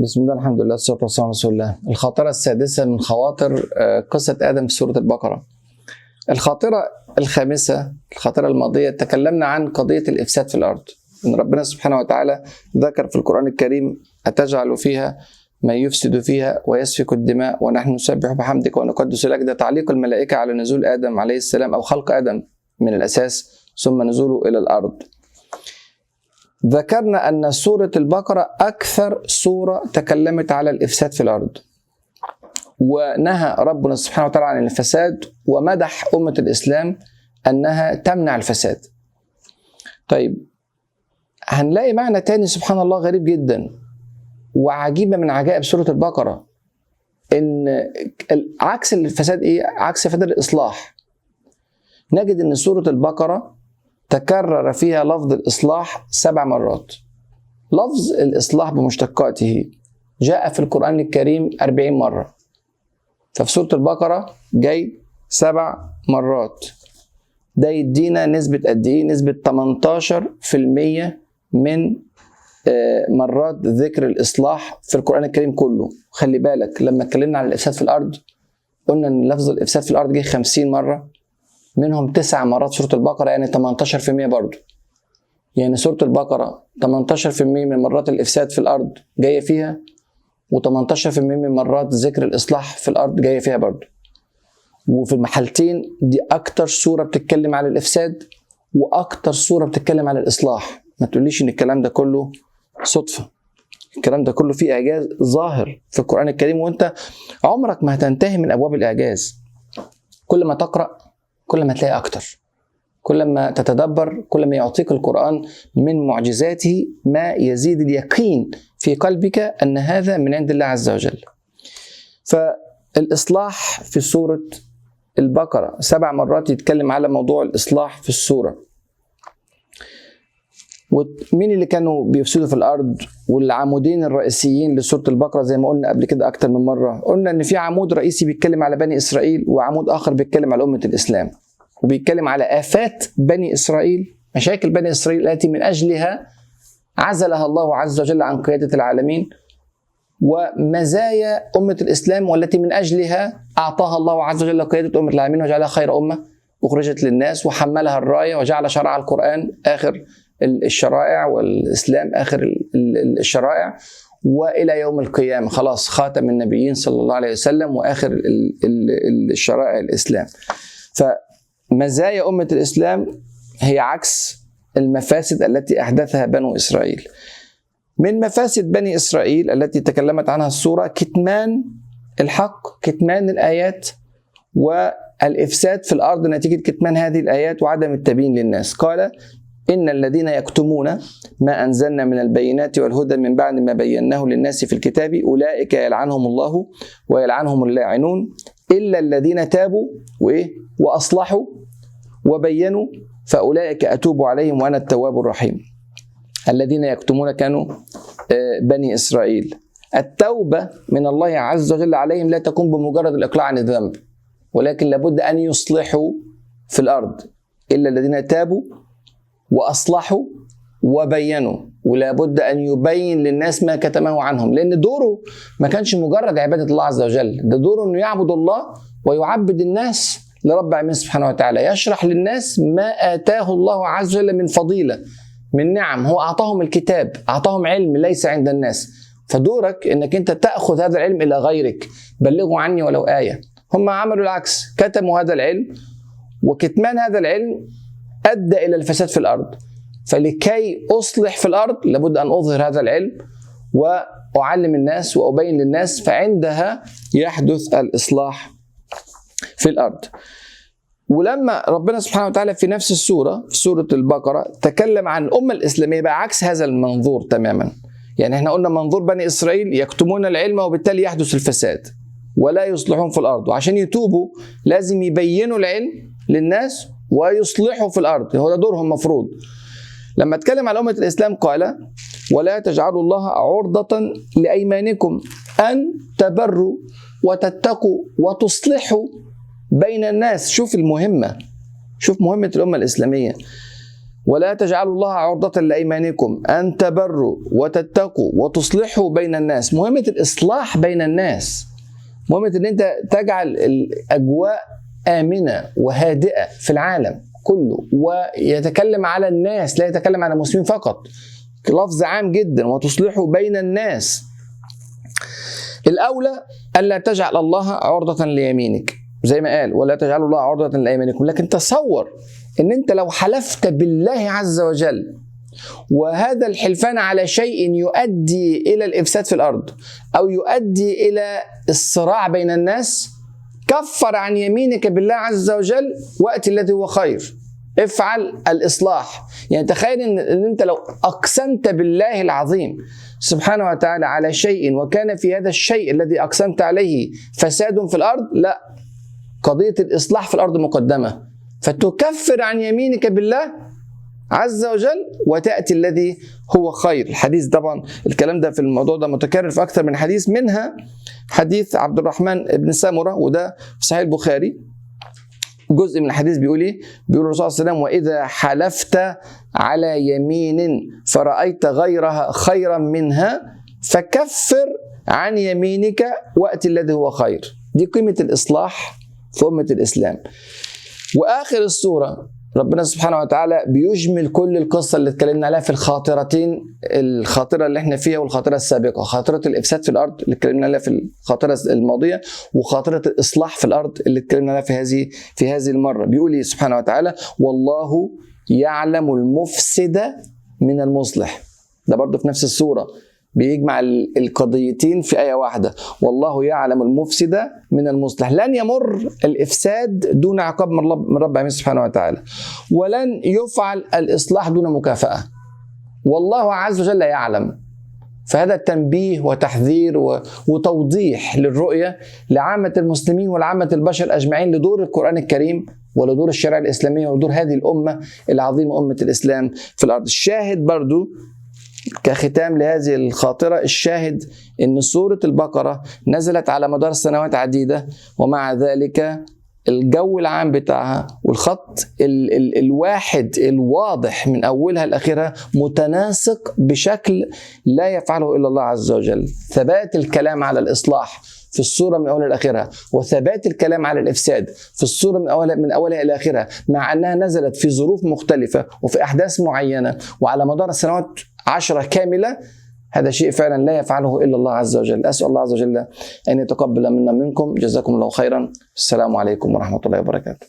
بسم الله الحمد لله والصلاة والسلام على رسول الله. الخاطرة السادسة من خواطر قصة آدم في سورة البقرة. الخاطرة الخامسة، الخاطرة الماضية، تكلمنا عن قضية الإفساد في الأرض، إن ربنا سبحانه وتعالى ذكر في القرآن الكريم: أتجعل فيها ما يفسد فيها ويسفك الدماء ونحن نسبح بحمدك ونقدس لك. ده تعليق الملائكة على نزول آدم عليه السلام أو خلق آدم من الأساس ثم نزوله إلى الأرض. ذكرنا أن سورة البقرة أكثر سورة تكلمت على الإفساد في الأرض، ونهى ربنا سبحانه وتعالى عن الفساد ومدح أمة الإسلام أنها تمنع الفساد. طيب، هنلاقي معنى تاني سبحان الله غريب جدا وعجيبة من عجائب سورة البقرة، إن عكس الفساد إيه؟ عكس فساد الإصلاح. نجد أن سورة البقرة تكرر فيها لفظ الإصلاح 7 مرات. لفظ الإصلاح بمشتقاته جاء في القرآن الكريم 40 مرة، ففي سورة البقرة جاي 7 مرات. ده يدينا نسبة قد إيه؟ نسبة 18% من مرات ذكر الإصلاح في القرآن الكريم كله. خلي بالك لما اتكلمنا عن الإفساد في الأرض قلنا أن لفظ الإفساد في الأرض جه 50 مرة، منهم 9 مرات سورة البقرة، يعني 18% برضو. يعني سورة البقرة 18% من مرات الإفساد في الأرض جاية فيها، و18% من مرات ذكر الإصلاح في الأرض جاية فيها برضو. وفي المحلتين دي أكتر سورة بتتكلم على الإفساد وأكتر سورة بتتكلم على الإصلاح. ما تقوليش إن الكلام ده كله صدفة، الكلام ده كله فيه إعجاز ظاهر في القرآن الكريم، وأنت عمرك ما هتنتهي من أبواب الإعجاز. كل ما تقرأ كل ما تلاقي أكتر، كل ما تتدبر كل ما يعطيك القرآن من معجزاته ما يزيد اليقين في قلبك أن هذا من عند الله عز وجل. فالإصلاح في سورة البقرة 7 مرات يتكلم على موضوع الإصلاح في السورة. ومين اللي كانوا بيفسدوا في الأرض؟ والعمودين الرئيسيين لسورة البقرة زي ما قلنا قبل كده أكتر من مرة، قلنا إن في عمود رئيسي بيتكلم على بني إسرائيل، وعمود آخر بيتكلم على أمة الإسلام، وبيتكلم على آفات بني إسرائيل، مشاكل بني إسرائيل التي من أجلها عزلها الله عز وجل عن قيادة العالمين، ومزايا أمة الإسلام والتي من أجلها أعطاها الله عز وجل قيادة أمة العالمين وجعلها خير أمة أخرجت للناس، وحملها الراية وجعل شرع القرآن آخر الشرائع والإسلام آخر الشرائع، وإلى يوم القيامة خلاص خاتم النبيين صلى الله عليه وسلم وآخر الشرائع الإسلام. فمزايا أمة الإسلام هي عكس المفاسد التي أحدثها بنو إسرائيل. من مفاسد بني إسرائيل التي تكلمت عنها السورة كتمان الحق، كتمان الآيات، والإفساد في الأرض نتيجة كتمان هذه الآيات وعدم التبيين للناس. قال: إن الذين يكتمون ما أنزلنا من البينات والهدى من بعد ما بيناه للناس في الكتاب أولئك يلعنهم الله ويلعنهم اللاعنون إلا الذين تابوا وأصلحوا وبينوا فأولئك أتوب عليهم وأنا التواب الرحيم. الذين يكتمون كانوا بني إسرائيل. التوبة من الله عز وجل عليهم لا تكون بمجرد الإقلاع عن الذنب، ولكن لابد أن يصلحوا في الأرض. إلا الذين تابوا وأصلحوا وبينوا، ولا بد أن يبين للناس ما كتمه عنهم، لأن دوره ما كانش مجرد عبادة الله عز وجل، ده دوره أنه يعبد الله ويعبد الناس لرب العالمين سبحانه وتعالى، يشرح للناس ما آتاه الله عز وجل من فضيلة من نعم. هو أعطاهم الكتاب، أعطاهم علم ليس عند الناس، فدورك أنك أنت تأخذ هذا العلم إلى غيرك. بلغوا عني ولو آية. هم عملوا العكس، كتموا هذا العلم، وكتمان هذا العلم أدى إلى الفساد في الأرض. فلكي أصلح في الأرض لابد أن أظهر هذا العلم وأعلم الناس وأبين للناس، فعندها يحدث الإصلاح في الأرض. ولما ربنا سبحانه وتعالى في نفس السورة في سورة البقرة تكلم عن الأمة الإسلامية بقى عكس هذا المنظور تماما. يعني احنا قلنا منظور بني إسرائيل يكتمون العلم وبالتالي يحدث الفساد ولا يصلحون في الأرض، وعشان يتوبوا لازم يبينوا العلم للناس ويصلحوا في الأرض، هو ده دورهم مفروض. لما اتكلم على أمة الإسلام قال: ولا تجعلوا الله عرضة لأيمانكم أن تبروا وتتقوا وتصلحوا بين الناس. شوف المهمة، شوف مهمة الأمة الإسلامية. ولا تجعلوا الله عرضة لأيمانكم أن تبروا وتتقوا وتصلحوا بين الناس. مهمة الإصلاح بين الناس، مهمة أن أنت تجعل الأجواء آمنة وهادئة في العالم كله، ويتكلم على الناس لا يتكلم على المسلمين فقط، لفظ عام جدا، وتصلحوا بين الناس. الأولى ألا تجعل الله عرضة ليمينك، زي ما قال ولا تجعلوا الله عرضة لأيمانكم. لكن تصور ان انت لو حلفت بالله عز وجل وهذا الحلفان على شيء يؤدي الى الافساد في الارض او يؤدي الى الصراع بين الناس، كفر عن يمينك بالله عز وجل وقت الذي هو خير، افعل الاصلاح. يعني تخيل ان انت لو اقسمت بالله العظيم سبحانه وتعالى على شيء وكان في هذا الشيء الذي اقسمت عليه فساد في الارض، لا، قضية الإصلاح في الأرض مقدمة، فتكفر عن يمينك بالله عز وجل وتأتي الذي هو خير. الحديث طبعا الكلام ده في الموضوع ده متكرر في أكثر من حديث، منها حديث عبد الرحمن بن سامرة، وده في صحيح البخاري. جزء من الحديث بيقول ايه؟ بيقول الرسول صلى الله عليه وسلم: وإذا حلفت على يمين فرأيت غيرها خيرا منها فكفر عن يمينك وأتي الذي هو خير. دي قيمة الإصلاح في أمة الإسلام. وآخر السورة ربنا سبحانه وتعالى بيجمل كل القصة اللي اتكلمنا عليها في الخاطرتين، الخاطرة اللي احنا فيها والخاطرة السابقة، خاطرة الإفساد في الأرض اللي اتكلمنا عليها في الخاطرة الماضية، وخاطرة الإصلاح في الأرض اللي اتكلمنا عليها في هذه المرة. بيقول لي سبحانه وتعالى: والله يعلم المفسد من المصلح. ده برضه في نفس السورة بيجمع القضيتين في آية واحدة: والله يعلم المفسد من المصلح. لن يمر الإفساد دون عقاب من رب العالمين سبحانه وتعالى، ولن يفعل الإصلاح دون مكافأة، والله عز وجل يعلم. فهذا تنبيه وتحذير وتوضيح للرؤية لعامة المسلمين ولعامة البشر أجمعين لدور القرآن الكريم ولدور الشريعة الإسلامية ولدور هذه الأمة العظيمة، أمة الإسلام في الأرض. الشاهد برضو كختام لهذه الخاطرة، الشاهد أن سورة البقرة نزلت على مدار سنوات عديدة، ومع ذلك الجو العام بتاعها والخط الواحد الواضح من أولها لآخرها متناسق بشكل لا يفعله إلا الله عز وجل. ثبات الكلام على الإصلاح في السورة من أولها لآخرها، وثبات الكلام على الإفساد في السورة من أولها إلى آخرها، مع أنها نزلت في ظروف مختلفة وفي أحداث معينة وعلى مدار السنوات 10 كاملة. هذا شيء فعلا لا يفعله إلا الله عز وجل. أسأل الله عز وجل أن يتقبل منا منكم. جزاكم الله خيرا. السلام عليكم ورحمة الله وبركاته.